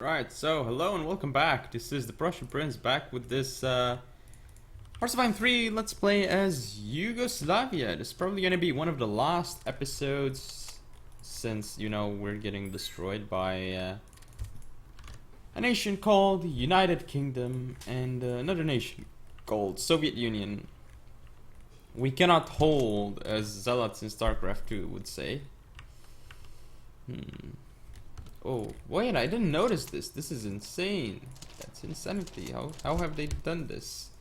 Right, so hello and welcome back. This is the Prussian Prince back with this Hearts of Iron 3 Let's Play as Yugoslavia. This is probably going to be one of the last episodes since, you know, we're getting destroyed by a nation called United Kingdom and another nation called Soviet Union. We cannot hold, as Zealots in StarCraft 2 would say. Oh, wait, I didn't notice this. This is insane. That's insanity. How have they done this?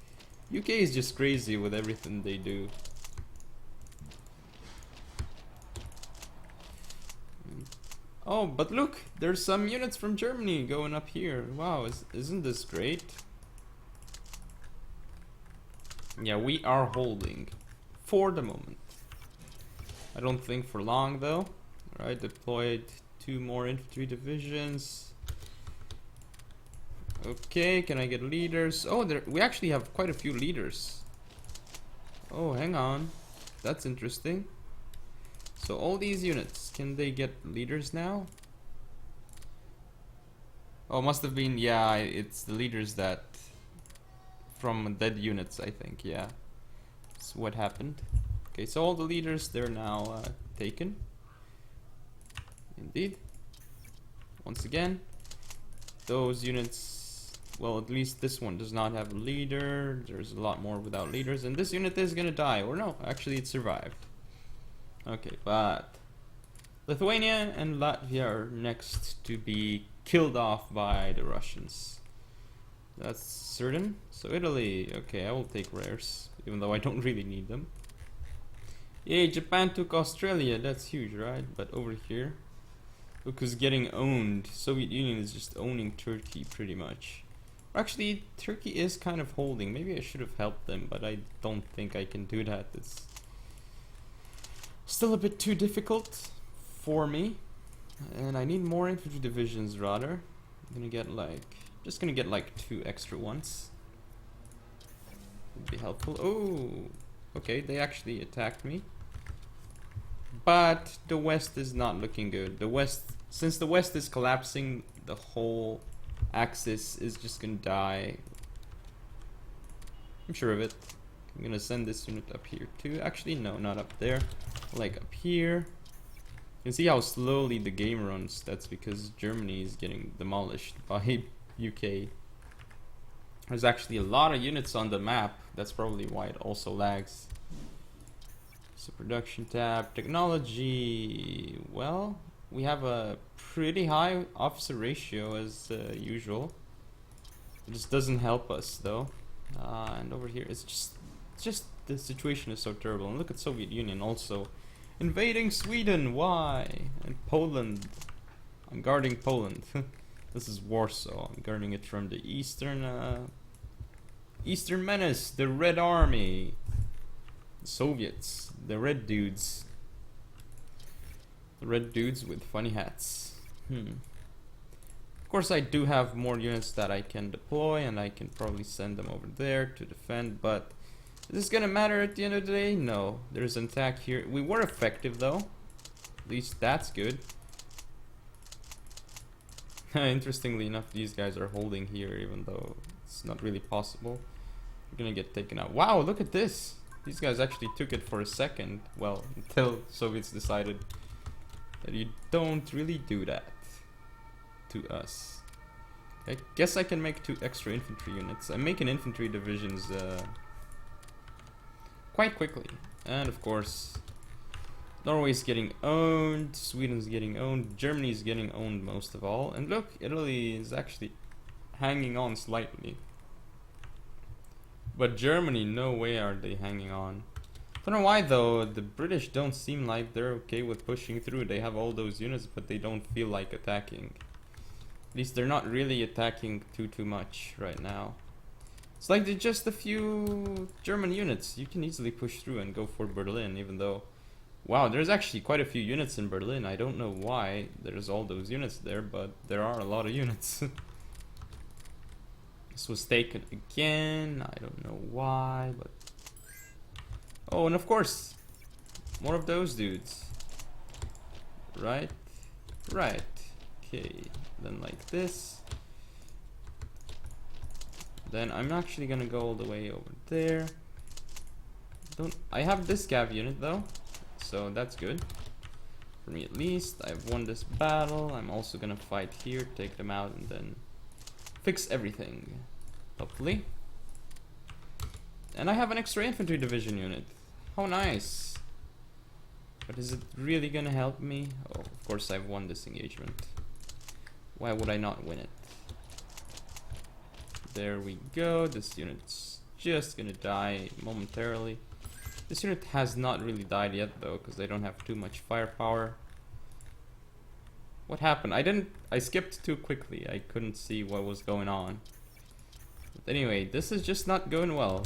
UK is just crazy with everything they do. Oh, but look, there's some units from Germany going up here. Wow, isn't this great? Yeah, we are holding for the moment. I don't think for long though. Alright, deployed 2 more infantry divisions. Okay, can I get leaders? Oh, we actually have quite a few leaders. Oh, hang on. That's interesting. So all these units, can they get leaders now? Oh, must have been, yeah, it's the leaders that from dead units, I think, yeah. That's what happened. Okay, so all the leaders, they're now taken. Indeed. Once again, those units, well, at least this one does not have a leader. There's a lot more without leaders, and this unit is gonna die, or no, actually it survived. Okay, but Lithuania and Latvia are next to be killed off by the Russians. That's certain. So Italy, okay, I will take rares, even though I don't really need them. Yay, Japan took Australia, that's huge, right? But over here, look who's getting owned. Soviet Union is just owning Turkey pretty much. Actually, Turkey is kind of holding. Maybe I should have helped them, but I don't think I can do that. It's still a bit too difficult for me. And I need more infantry divisions rather. I'm gonna get like, just gonna get like 2 extra ones. Would be helpful. Oh, okay, they actually attacked me. But the West is not looking good. The West, since the West is collapsing, the whole axis is just gonna die. I'm sure of it. I'm gonna send this unit up here too. Actually, no, not up there. Like up here. You can see how slowly the game runs. That's because Germany is getting demolished by UK. There's actually a lot of units on the map. That's probably why it also lags. So production tab, technology, well, we have a pretty high officer ratio as usual. It just doesn't help us though. And over here, it's just the situation is so terrible. And look at Soviet Union also invading Sweden. Why? And Poland. I'm guarding Poland. This is Warsaw. I'm guarding it from the Eastern Menace, the Red Army. Soviets, the red dudes. The red dudes with funny hats. Of course, I do have more units that I can deploy, and I can probably send them over there to defend, but is this gonna matter at the end of the day? No. There's an attack here. We were effective, though. At least that's good. Interestingly enough, these guys are holding here, even though it's not really possible. We're gonna get taken out. Wow, look at this! These guys actually took it for a second. Well, until Soviets decided that you don't really do that to us. I guess I can make 2 extra infantry units. I'm making infantry divisions quite quickly. And of course, Norway's getting owned, Sweden's getting owned, Germany's getting owned most of all. And look, Italy is actually hanging on slightly. But Germany, no way are they hanging on. I don't know why though, the British don't seem like they're okay with pushing through. They have all those units, but they don't feel like attacking. At least they're not really attacking too much right now. It's like they're just a few German units. You can easily push through and go for Berlin, even though... Wow, there's actually quite a few units in Berlin. I don't know why there's all those units there, but there are a lot of units. This was taken again. I don't know why, but... Oh, and of course, more of those dudes. Right? Right. Okay, then like this. Then I'm actually gonna go all the way over there. I have this cav unit though, so that's good. For me at least. I've won this battle. I'm also gonna fight here, take them out, and then fix everything. Hopefully. And I have an extra infantry division unit. How nice. But is it really gonna help me? Oh, of course I've won this engagement. Why would I not win it? There we go. This unit's just gonna die momentarily. This unit has not really died yet though, because they don't have too much firepower. What happened? I skipped too quickly. I couldn't see what was going on. But anyway, this is just not going well.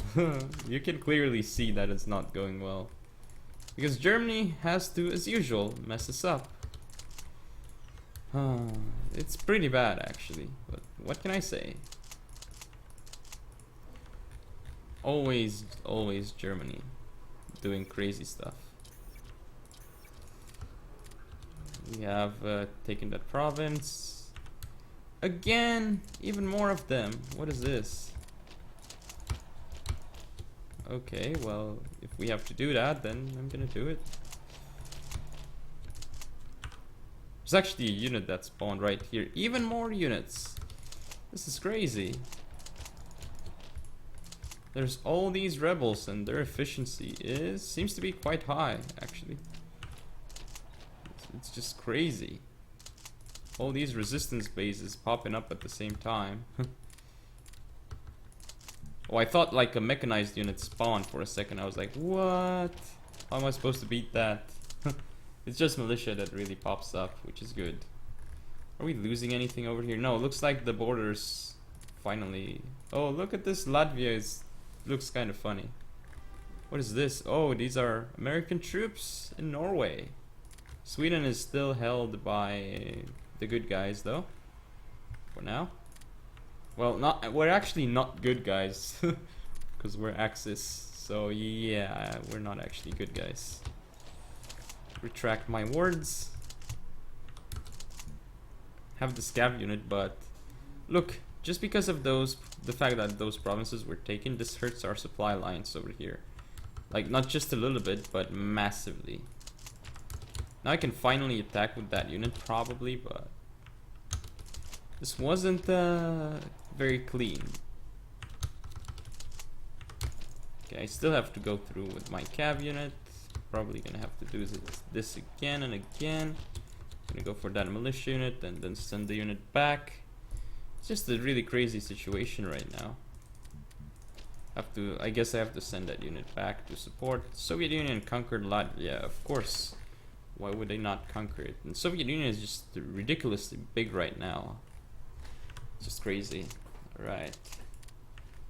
You can clearly see that it's not going well. Because Germany has to, as usual, mess us up. It's pretty bad actually, but what can I say? Always Germany doing crazy stuff. We have taken that province. Again, even more of them. What is this? Okay, well, if we have to do that, then I'm gonna do it. There's actually a unit that spawned right here. Even more units. This is crazy. There's all these rebels and their efficiency seems to be quite high, actually. It's just crazy. All these resistance bases popping up at the same time. Oh, I thought like a mechanized unit spawned for a second. I was like, what? How am I supposed to beat that? It's just militia that really pops up, which is good. Are we losing anything over here? No, it looks like the borders finally... Oh, look at this. Latvia looks kind of funny. What is this? Oh, these are American troops in Norway. Sweden is still held by the good guys though, for now. Well, we're actually not good guys because we're Axis, so yeah, we're not actually good guys. Retract my words. Have the scav unit, but look, just because of the fact that those provinces were taken, this hurts our supply lines over here. Like, not just a little bit, but massively. Now I can finally attack with that unit, probably, but this wasn't very clean. Okay, I still have to go through with my cav unit. Probably gonna have to do this again and again. Gonna go for that militia unit and then send the unit back. It's just a really crazy situation right now. I guess I have to send that unit back to support. Soviet Union conquered Latvia, of course. Why would they not conquer it? And Soviet Union is just ridiculously big right now. It's just crazy. Alright.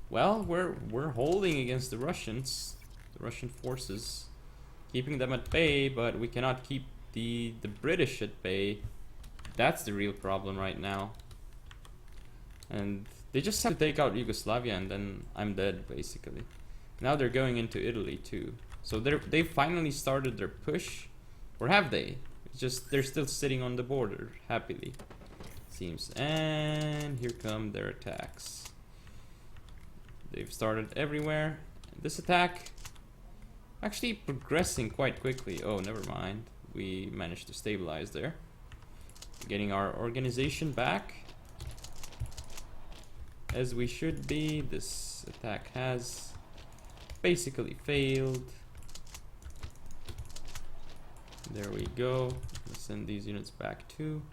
Well, we're holding against the Russians. The Russian forces. Keeping them at bay, but we cannot keep the British at bay. That's the real problem right now. And they just have to take out Yugoslavia and then I'm dead, basically. Now they're going into Italy too. So they finally started their push. Or have they? It's just they're still sitting on the border, happily, seems. And here come their attacks. They've started everywhere. This attack actually progressing quite quickly. Oh, never mind. We managed to stabilize there. Getting our organization back. As we should be. This attack has basically failed. There we go. Let's send these units back too.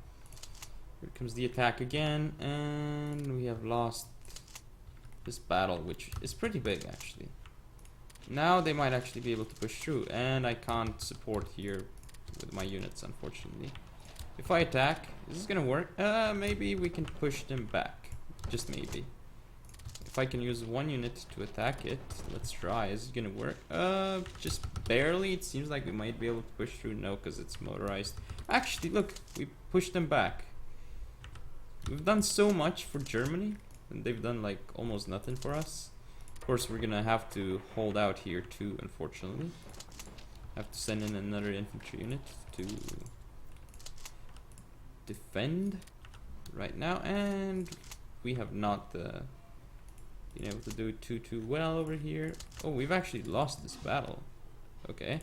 Here comes the attack again, and we have lost this battle, which is pretty big actually. Now they might actually be able to push through, and I can't support here with my units, unfortunately. If I attack, is this gonna work? Maybe we can push them back. Just maybe. If I can use one unit to attack it, let's try. Is it gonna work? Just barely. It seems like we might be able to push through. No, because it's motorized. Actually, look, we pushed them back. We've done so much for Germany, and they've done like almost nothing for us. Of course, we're gonna have to hold out here too, unfortunately. Have to send in another infantry unit to defend right now, and we have not being able to do it too well over here. Oh, we've actually lost this battle. Okay.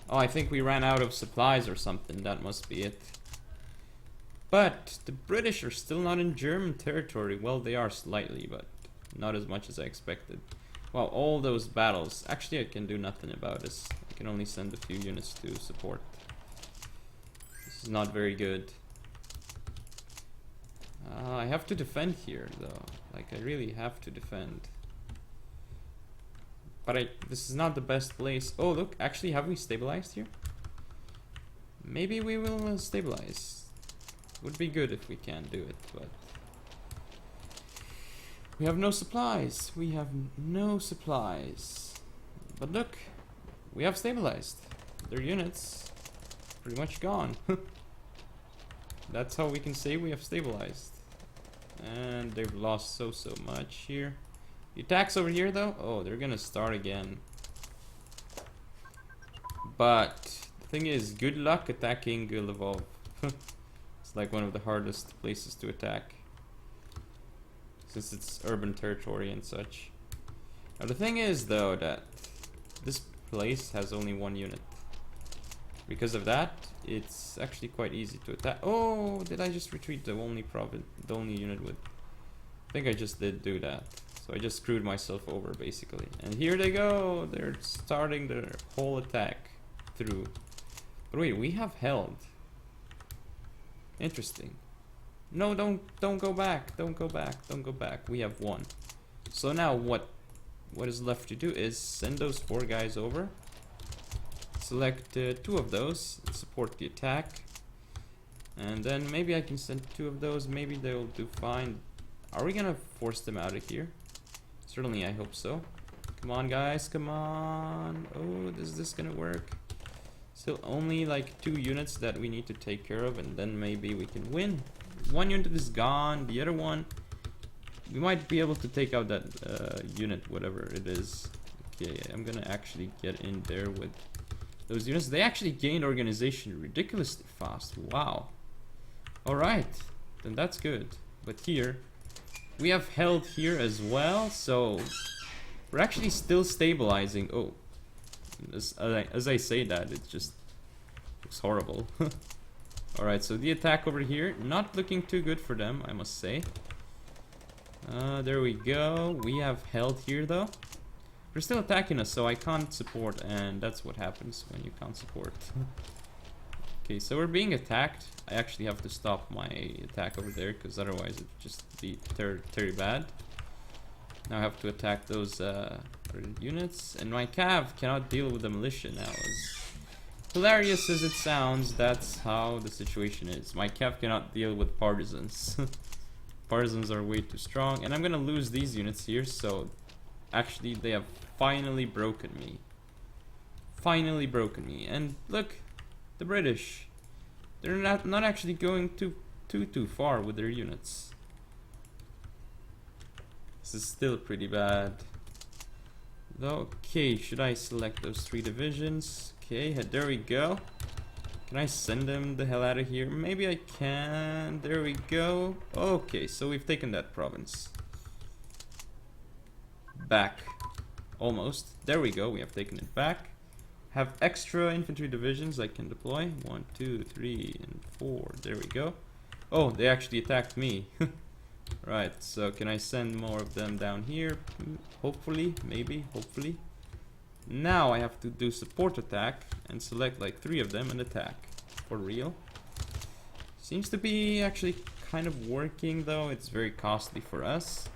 Oh, I think we ran out of supplies or something. That must be it. But the British are still not in German territory. Well, they are slightly, but not as much as I expected. Wow, all those battles. Actually, I can do nothing about this. I can only send a few units to support. This is not very good. I have to defend here, though. Like, I really have to defend. But this is not the best place. Oh, look, actually, have we stabilized here? Maybe we will stabilize. Would be good if we can do it, but we have no supplies. We have no supplies. But look, we have stabilized. Their units pretty much gone. That's how we can say we have stabilized. And they've lost so much here. The attacks over here though, oh, they're gonna start again. But the thing is, good luck attacking Lvov. It's like one of the hardest places to attack, since it's urban territory and such. Now the thing is though that this place has only one unit. Because of that, it's actually quite easy to attack. Oh, did I just retreat the only unit with? I think I just did do that. So I just screwed myself over basically. And here they go. They're starting their whole attack through. But wait, we have held. Interesting. No, don't go back. Don't go back. Don't go back. We have won. So now what is left to do is send those 4 guys over. Select 2 of those and support the attack. And then maybe I can send 2 of those. Maybe they'll do fine. Are we gonna force them out of here? Certainly, I hope so. Come on, guys. Come on. Oh, is this gonna work? Still only like 2 units that we need to take care of, and then maybe we can win. 1 unit is gone. The other one, we might be able to take out that unit, whatever it is. Okay, I'm gonna actually get in there with those units. They actually gained organization ridiculously fast. Wow. Alright, then that's good. But here, we have held here as well, so we're actually still stabilizing. Oh, as I say that, it just looks horrible. Alright, so the attack over here, not looking too good for them, I must say. There we go. We have held here though. They're still attacking us, so I can't support, and that's what happens when you can't support. Okay, so we're being attacked. I actually have to stop my attack over there, because otherwise it'd just be very bad. Now I have to attack those units, and my cav cannot deal with the militia now. As hilarious as it sounds, that's how the situation is. My cav cannot deal with partisans. Partisans are way too strong, and I'm gonna lose these units here, so actually they have finally broken me. Finally broken me. And look, the British, they're not actually going too far with their units. This is still pretty bad. Okay, should I select those 3 divisions? Okay, there we go. Can I send them the hell out of here? Maybe I can. There we go. Okay, so we've taken that province back. Almost. There we go. We have taken it back. Have extra infantry divisions I can deploy. 1, 2, 3, and 4. There we go. Oh, they actually attacked me. Right, so can I send more of them down here? Hopefully, maybe, hopefully. Now I have to do support attack and select like 3 of them and attack. For real. Seems to be actually kind of working though. It's very costly for us.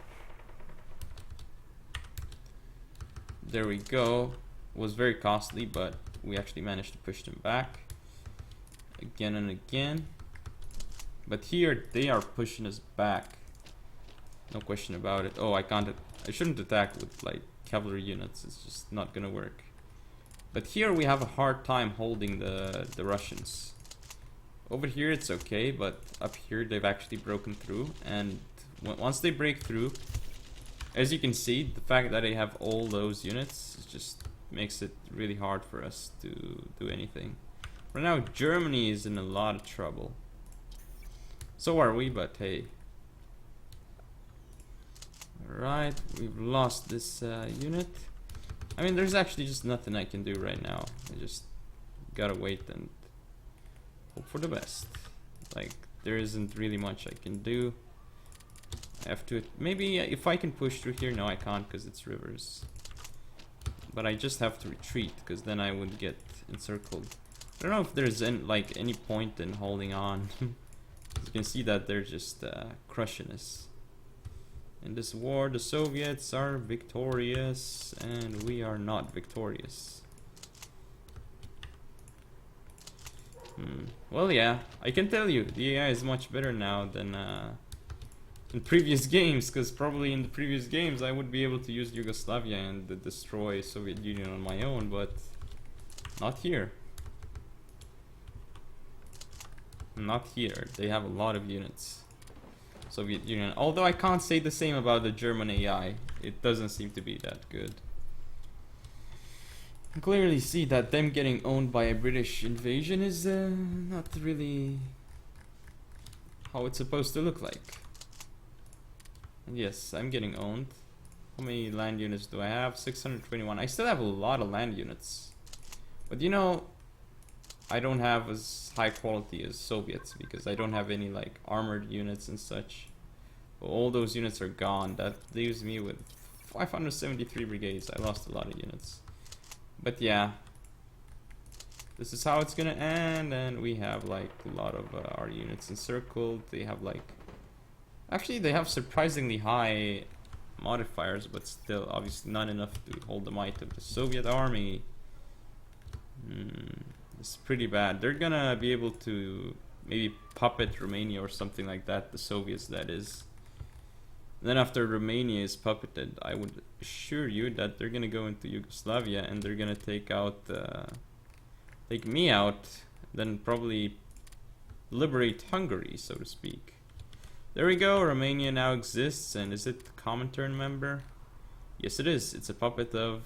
There we go. Was very costly, but we actually managed to push them back again and again. But here they are pushing us back. No question about it. Oh, I shouldn't attack with like cavalry units. It's just not gonna work. But here we have a hard time holding the Russians. Over here it's okay, but up here they've actually broken through. And once they break through, as you can see, the fact that they have all those units just makes it really hard for us to do anything. Right now Germany is in a lot of trouble. So are we, but hey. Right, we've lost this unit. I mean, there's actually just nothing I can do right now. I just gotta wait and hope for the best. Like, there isn't really much I can do. I have to... Maybe if I can push through here. No, I can't because it's rivers. But I just have to retreat because then I would get encircled. I don't know if there's any point in holding on. You can see that they're just crushing us. In this war, the Soviets are victorious, and we are not victorious. Well, yeah, I can tell you, the AI is much better now than in previous games, because probably in the previous games I would be able to use Yugoslavia and destroy Soviet Union on my own, but not here. Not here. They have a lot of units. Soviet Union. Although I can't say the same about the German AI. It doesn't seem to be that good. I clearly see that them getting owned by a British invasion is not really how it's supposed to look like. And yes, I'm getting owned. How many land units do I have? 621. I still have a lot of land units. But you know, I don't have as high quality as Soviets because I don't have any like armored units and such. All those units are gone. That leaves me with 573 brigades. I lost a lot of units. But yeah, this is how it's gonna end, and we have like a lot of our units encircled. They have like... Actually, they have surprisingly high modifiers, but still obviously not enough to hold the might of the Soviet army. It's pretty bad. They're gonna be able to maybe puppet Romania or something like that, the Soviets that is. Then after Romania is puppeted, I would assure you that they're gonna go into Yugoslavia and they're gonna take out, take me out, then probably liberate Hungary, so to speak. There we go, Romania now exists, and is it Comintern member? Yes it is, it's a puppet of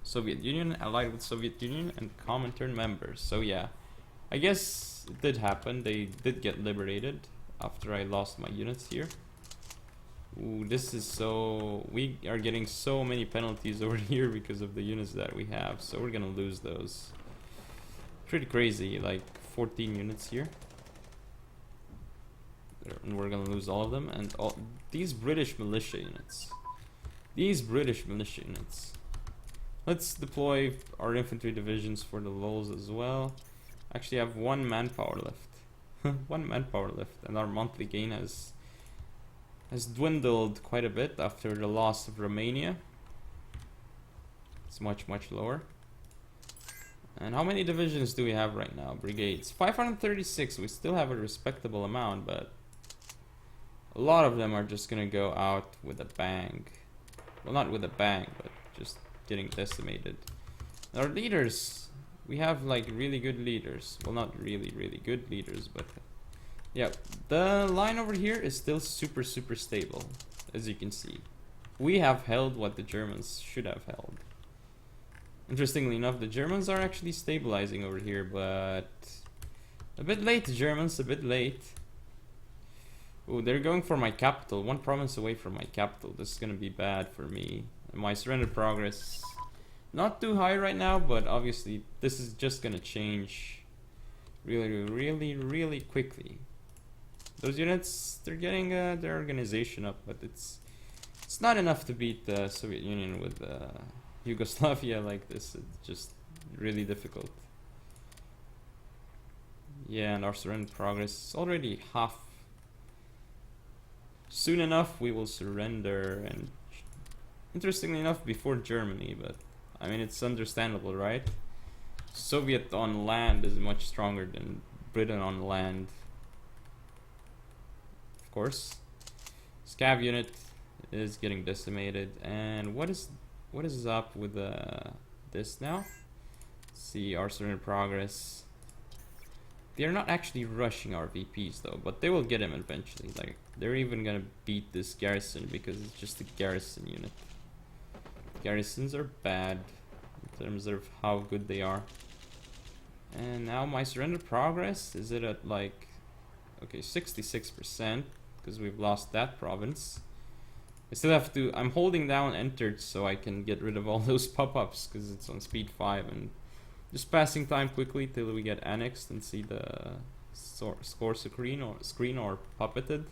Soviet Union, allied with Soviet Union, and Comintern members. So yeah, I guess it did happen. They did get liberated after I lost my units here. Ooh, this is so... We are getting so many penalties over here because of the units that we have, so we're gonna lose those. Pretty crazy, like 14 units here. And we're gonna lose all of them, and all these British militia units. These British militia units. Let's deploy our infantry divisions for the lulls as well. Actually, I have 1 manpower left. 1 manpower left, and our monthly gain has dwindled quite a bit after the loss of Romania. It's much lower. And how many divisions do we have right now? Brigades. 536. We still have a respectable amount, but a lot of them are just gonna go out with a bang. Well, not with a bang, but just getting decimated. Our leaders, we have like really good leaders. Well, not really good leaders, but yeah, the line over here is still super stable, as you can see. We have held what the Germans should have held. Interestingly enough, the Germans are actually stabilizing over here, but a bit late, Germans, a bit late. Oh, they're going for my capital, 1 province away from my capital. This is gonna be bad for me. My surrender progress, not too high right now, but obviously this is just gonna change really quickly. Those units, they're getting their organization up, but it's not enough to beat the Soviet Union with Yugoslavia like this. It's just really difficult. Yeah, and our surrender progress is already half. Soon enough we will surrender, and interestingly enough before Germany, but I mean it's understandable, right? Soviet on land is much stronger than Britain on land. Of course. Scav unit is getting decimated, and what is up with this now? Let's see, our surrender progress. They're not actually rushing our VPs though, but they will get him eventually. Like, they're even gonna beat this garrison because it's just a garrison unit. Garrisons are bad in terms of how good they are. And now my surrender progress, is it at like, okay, 66%, because we've lost that province. I still have to, I'm holding down enter so I can get rid of all those pop-ups because it's on speed 5, and just passing time quickly till we get annexed and see the score screen or puppeted.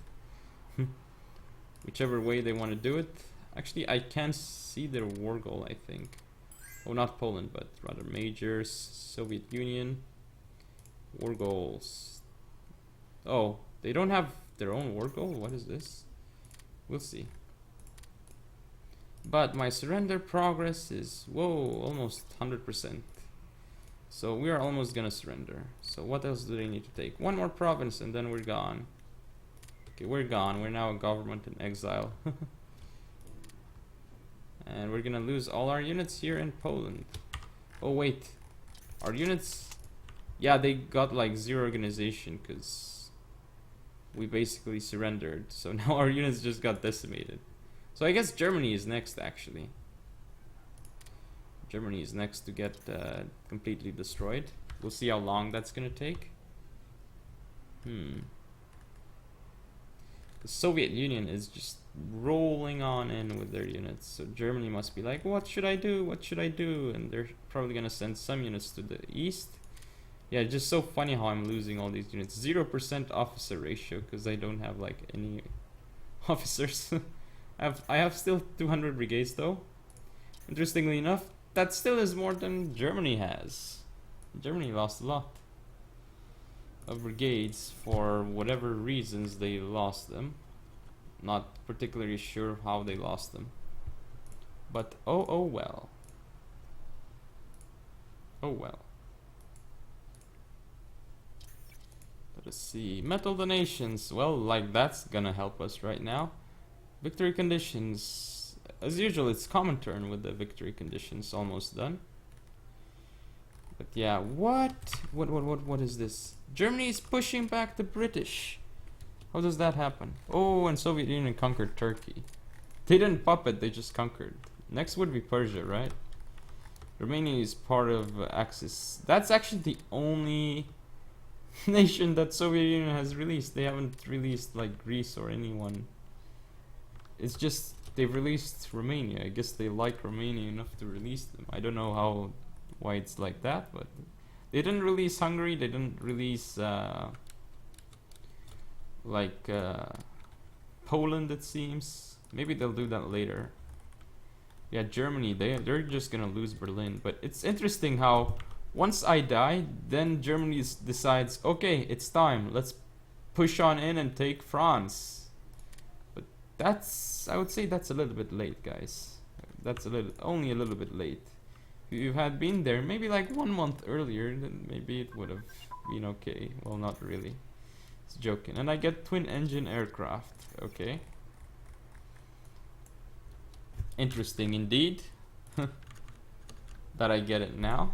Whichever way they want to do it. Actually, I can see their war goal, I think. Oh, not Poland, but rather majors, Soviet Union. War goals. Oh, they don't have their own war goal? What is this? We'll see. But my surrender progress is, whoa, almost 100%. So we are almost gonna surrender. So what else do they need to take? One more province and then we're gone. Okay, we're gone. We're now a government in exile. And we're gonna lose all our units here in Poland. Oh wait, our units, yeah, they got like 0 organization because we basically surrendered. So now our units just got decimated. So I guess Germany is next, actually. Germany is next to get completely destroyed. We'll see how long that's gonna take. The Soviet Union is just rolling on in with their units. So Germany must be like, what should I do? What should I do? And they're probably gonna send some units to the east. Yeah, just so funny how I'm losing all these units. 0% officer ratio because I don't have like any officers. I have still 200 brigades though. Interestingly enough, that still is more than Germany has. Germany lost a lot of brigades for whatever reasons they lost them. Not particularly sure how they lost them. But oh well. Oh well. Let us see. Metal donations. Well, like that's gonna help us right now. Victory conditions. As usual, it's common turn with the victory conditions almost done. But yeah, what is this? Germany is pushing back the British. How does that happen? Oh, and Soviet Union conquered Turkey. They didn't puppet, they just conquered. Next would be Persia, right? Romania is part of Axis. That's actually the only nation that Soviet Union has released. They haven't released like Greece or anyone. It's just they've released Romania. I guess they like Romania enough to release them. I don't know why it's like that, but they didn't release Hungary. They didn't release Poland, it seems. Maybe they'll do that later. Yeah, Germany, they're just gonna lose Berlin. But it's interesting how once I die, then Germany decides, okay, it's time. Let's push on in and take France. But that's, I would say that's a little bit late, guys. That's only a little bit late. If you had been there maybe like 1 month earlier, then maybe it would have been okay. Well, not really. It's joking. And I get twin engine aircraft. Okay. Interesting indeed. That I get it now.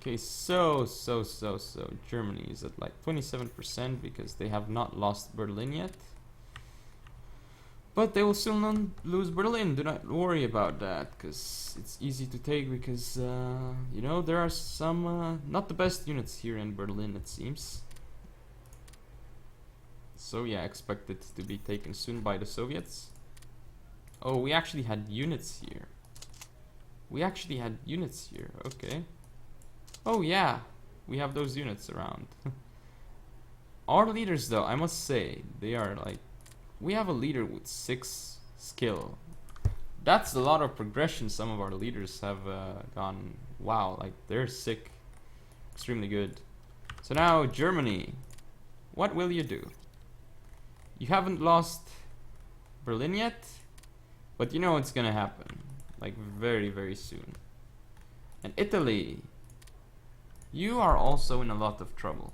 Okay, so Germany is at like 27% because they have not lost Berlin yet. But they will still not lose Berlin. Do not worry about that, because it's easy to take. Because you know, there are some not the best units here in Berlin, it seems. So yeah, expect it to be taken soon by the Soviets. Oh, we actually had units here. Okay. Oh yeah, we have those units around. Our leaders, though, I must say, they are like, we have a leader with 6 skill. That's a lot of progression. Some of our leaders have gone, wow, like they're sick. Extremely good. So now Germany, what will you do? You haven't lost Berlin yet, but you know it's gonna happen, like very, very soon. And Italy, you are also in a lot of trouble.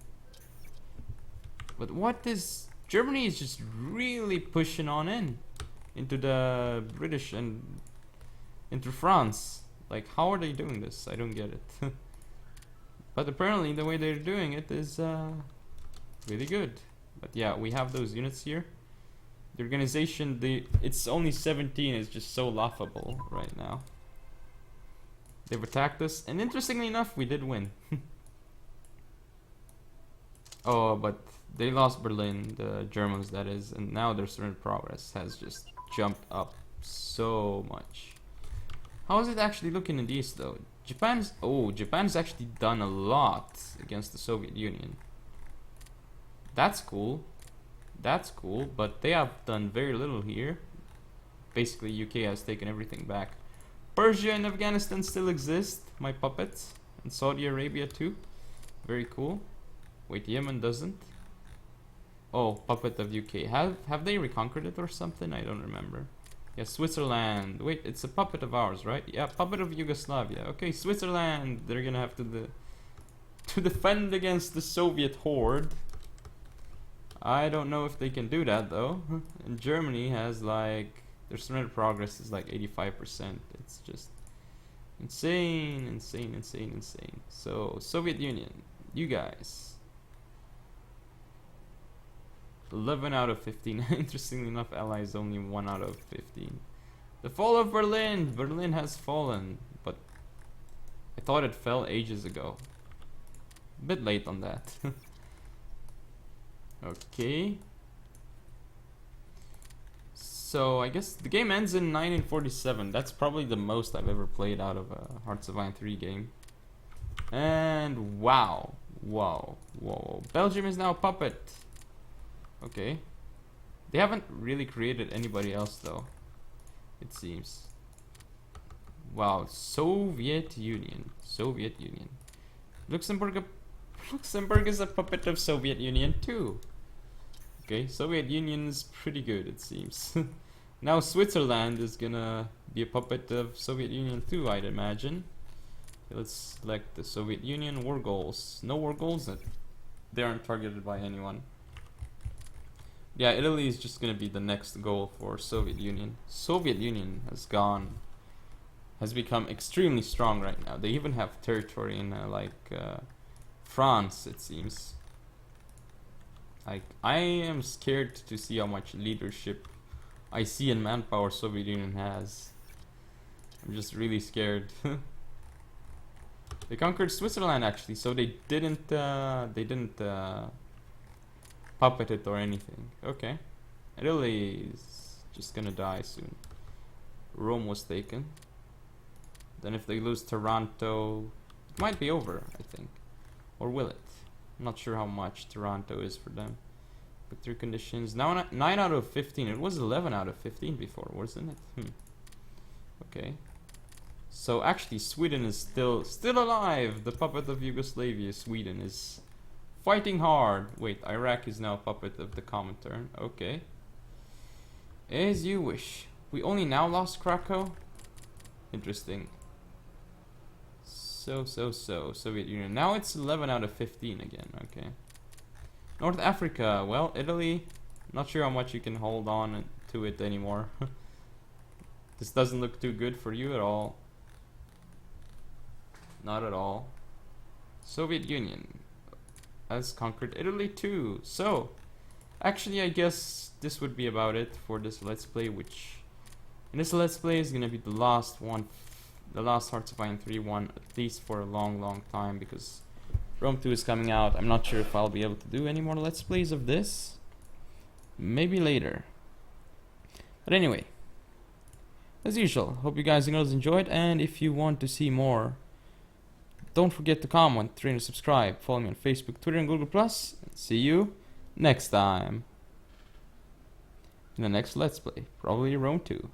But what is... Germany is just really pushing on into the British and into France. Like, how are they doing this? I don't get it. But apparently the way they're doing it is really good. But yeah, we have those units here. The organization, it's only 17, is just so laughable right now. They've attacked us, and interestingly enough, we did win. Oh, but they lost Berlin, the Germans that is, and now their certain progress has just jumped up so much. How is it actually looking in the east though? Japan's actually done a lot against the Soviet Union. That's cool. That's cool, but they have done very little here. Basically, UK has taken everything back. Persia and Afghanistan still exist, my puppets. And Saudi Arabia too. Very cool. Wait, Yemen doesn't. Oh, puppet of UK. Have they reconquered it or something? I don't remember. Yeah, Switzerland. Wait, it's a puppet of ours, right? Yeah, puppet of Yugoslavia. Okay, Switzerland. They're gonna have to defend against the Soviet horde. I don't know if they can do that though. And Germany has like their surrender progress is like 85%. It's just insane, insane, insane, insane. So Soviet Union, you guys. 11 out of 15. Interestingly enough, Allies only 1 out of 15. The fall of Berlin. Berlin has fallen, but I thought it fell ages ago. A bit late on that. Okay. So I guess the game ends in 1947. That's probably the most I've ever played out of a Hearts of Iron 3 game. And wow. Whoa. Whoa. Belgium is now a puppet. Okay. They haven't really created anybody else though, it seems. Wow. Soviet Union. Soviet Union. Luxembourg is a puppet of Soviet Union too. Okay, Soviet Union is pretty good, it seems. Now Switzerland is gonna be a puppet of Soviet Union too, I'd imagine. Okay, let's select the Soviet Union. War goals. No war goals. They aren't targeted by anyone. Yeah, Italy is just gonna be the next goal for Soviet Union. Soviet Union has become extremely strong right now. They even have territory in France, it seems. Like, I am scared to see how much leadership I see in manpower Soviet Union has. I'm just really scared. They conquered Switzerland actually, so they didn't puppet it or anything. Okay. Italy is just gonna die soon. Rome was taken. Then if they lose Taranto, it might be over, I think. Or will it? I'm not sure how much Toronto is for them. But through conditions. Now 9 out of 15. It was 11 out of 15 before, wasn't it? Okay. So actually Sweden is still alive. The puppet of Yugoslavia, Sweden, is fighting hard. Wait, Iraq is now a puppet of the Comintern. Okay. As you wish. We only now lost Krakow? Interesting. So, Soviet Union. Now it's 11 out of 15 again, okay. North Africa, well, Italy, not sure how much you can hold on to it anymore. This doesn't look too good for you at all. Not at all. Soviet Union has conquered Italy too. So, actually I guess this would be about it for this Let's Play, which in this Let's Play is gonna be the last one. The last Hearts of Iron 3 one, at least for a long time, because Rome 2 is coming out. I'm not sure if I'll be able to do any more Let's Plays of this. Maybe later. But anyway, as usual, hope you guys enjoyed, and if you want to see more, don't forget to comment, rate, and subscribe. Follow me on Facebook, Twitter, and Google+. See you next time in the next Let's Play, probably Rome 2.